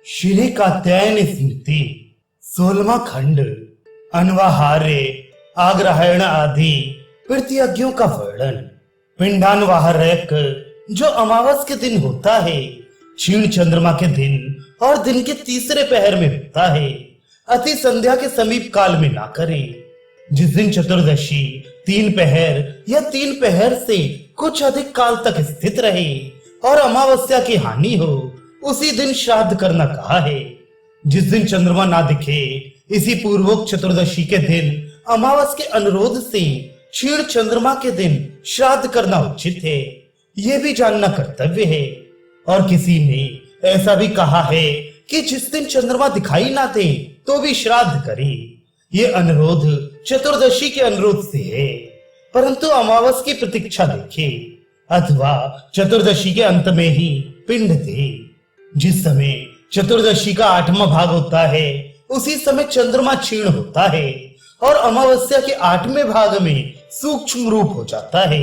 श्री कात्यायनी स्मृति 16वां खंड अनवाहार्य आग्रहण आदि प्रतियज्ञों का वर्णन। पिंडानवाहरक जो अमावस के दिन होता है, क्षीण चंद्रमा के दिन और दिन के तीसरे पहर में होता है, अति संध्या के समीप काल में ना करे। जिस दिन चतुर्दशी 3 पहर या 3 पहर से कुछ अधिक काल तक स्थित रहे और अमावस्या की हानि हो, उसी दिन श्राद्ध करना कहा है। जिस दिन चंद्रमा ना दिखे, इसी पूर्वोक्त चतुर्दशी के दिन अमावस के अनुरोध से क्षीण चंद्रमा के दिन श्राद्ध करना उचित है, यह भी जानना कर्तव्य है। और किसी ने ऐसा भी कहा है कि जिस दिन चंद्रमा दिखाई ना दे तो भी श्राद्ध करे। ये अनुरोध चतुर्दशी के अनुरोध से है, परंतु अमावस की प्रतीक्षा देखे अथवा चतुर्दशी के अंत में ही पिंड दे। जिस समय चतुर्दशी का 8वां भाग होता है, उसी समय चंद्रमा क्षीण होता है और अमावस्या के 8वें भाग में सूक्ष्म रूप हो जाता है।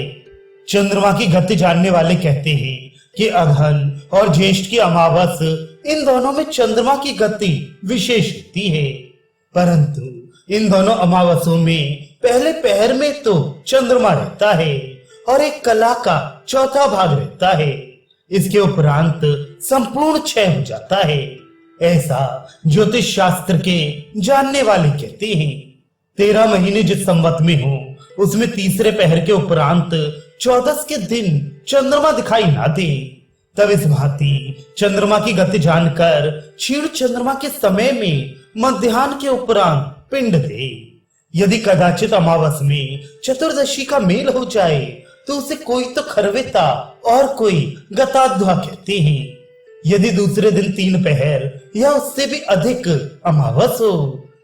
चंद्रमा की गति जानने वाले कहते हैं कि अगहन और ज्येष्ठ की अमावस, इन दोनों में चंद्रमा की गति विशेष होती है, परंतु इन दोनों अमावसों में पहले पहर में तो चंद्रमा रहता है और एक कला का चौथा भाग रहता है। इसके उपरांत संपूर्ण क्षय हो जाता है, ऐसा ज्योतिष शास्त्र के जानने वाले कहते हैं। 13 महीने जिस संवत में हो, उसमें तीसरे पहर के उपरांत 14 के दिन चंद्रमा दिखाई ना दे, तब इस भांति चंद्रमा की गति जानकर क्षीण चंद्रमा के समय में मध्याह्न के उपरांत पिंड दे। यदि कदाचित अमावस में चतुर्दशी का मेल हो जाए तो उसे कोई तो खरवेता और कोई गताध्वा कहते हैं। यदि दूसरे दिन 3 पहर या उससे भी अधिक अमावस हो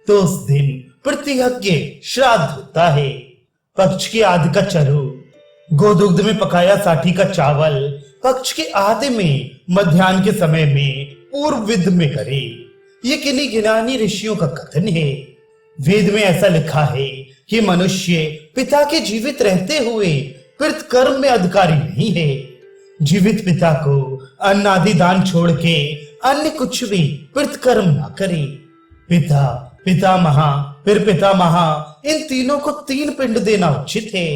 तो उस दिन प्रतियज्ञ श्राद्ध होता है। पक्ष के आदि का चरु, गोदुग्ध में पकाया साठी का चावल पक्ष के आधे में मध्याह्न के समय में पूर्व विध में करे। ये किन्हीं गिनानी ऋषियों का कथन है। वेद में ऐसा लिखा है कि मनुष्य पिता के जीवित रहते हुए कृत कर्म में अधिकारी नहीं है। जीवित पिता को अन्न आदि दान छोड़ के अन्य कुछ भी कृत कर्म ना करे। पिता, पितामहा, फिर पितामहा, इन तीनों को 3 पिंड देना उचित है।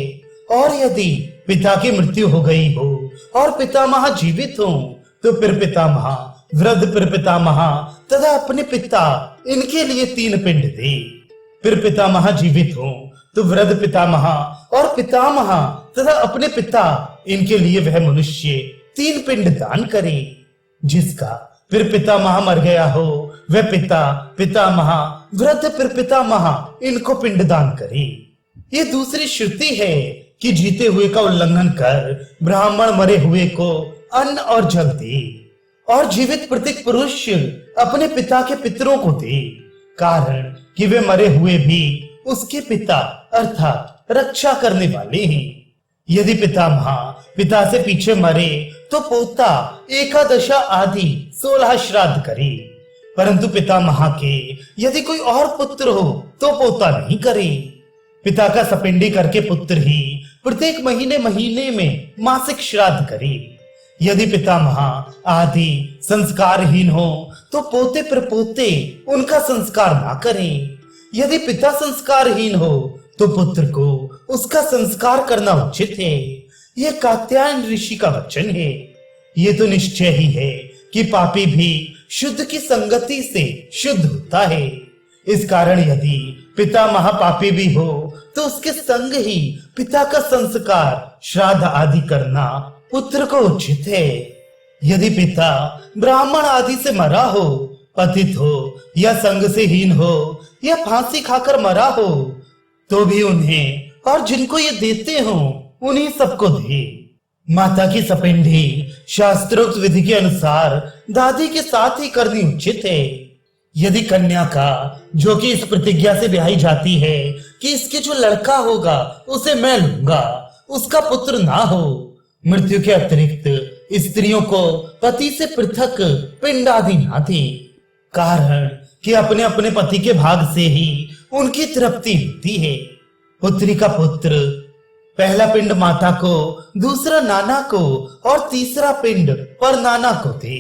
और यदि पिता की मृत्यु हो गई हो और पितामहा जीवित हो तो फिर पितामहा, वृद्ध फिर पितामहा तथा अपने पिता, इनके लिए 3 पिंड दे। फिर पितामहा जीवित हो तो वृद्ध पितामहा और पितामहा तथा अपने पिता, इनके लिए वह मनुष्य 3 पिंड दान करे। जिसका फिर पितामहा मर गया हो, वह पिता, पितामहा, वृद्ध फिर पितामहा, इनको पिंड दान करे। ये दूसरी श्रुति है कि जीते हुए का उल्लंघन कर ब्राह्मण मरे हुए को अन्न और जल दे और जीवित प्रत्येक पुरुष अपने पिता के पितरों को दे, कारण कि वे मरे हुए भी उसके पिता अर्थात रक्षा करने वाले हैं। यदि पितामहा पिता से पीछे मरे तो पोता एकादशा आदि 16 श्राद्ध करे, परंतु पितामहा के यदि कोई और पुत्र हो तो पोता नहीं करे। पिता का सपिंडी करके पुत्र ही प्रत्येक महीने महीने में मासिक श्राद्ध करे। यदि पितामहा आदि संस्कारहीन हो तो पोते प्रपोते उनका संस्कार ना करें। यदि पिता संस्कारहीन हो तो पुत्र को उसका संस्कार करना उचित है। यह कात्यायन ऋषि का वचन है। ये तो निश्चय ही है कि पापी भी शुद्ध की संगति से शुद्ध होता है। इस कारण यदि पिता महापापी भी हो तो उसके संग ही पिता का संस्कार श्राद्ध आदि करना पुत्र को उचित है। यदि पिता ब्राह्मण आदि से मरा हो, पतित हो या संग से हीन हो या फांसी खाकर मरा हो तो भी उन्हें और जिनको ये देते हो उन्हीं सबको दे। माता की सपिंडी शास्त्रोक्त विधि के अनुसार दादी के साथ ही करनी उचित है। यदि कन्या का, जो कि इस प्रतिज्ञा से ब्याही जाती है कि इसके जो लड़का होगा उसे मैं लूंगा, उसका पुत्र ना हो, मृत्यु के अतिरिक्त स्त्रियों को पति से पृथक पिंड आदि ना दे, कारण कि अपने अपने पति के भाग से ही उनकी तृप्ति होती है। पुत्री का पुत्र पहला पिंड माता को, दूसरा नाना को और तीसरा पिंड पर नाना को दे।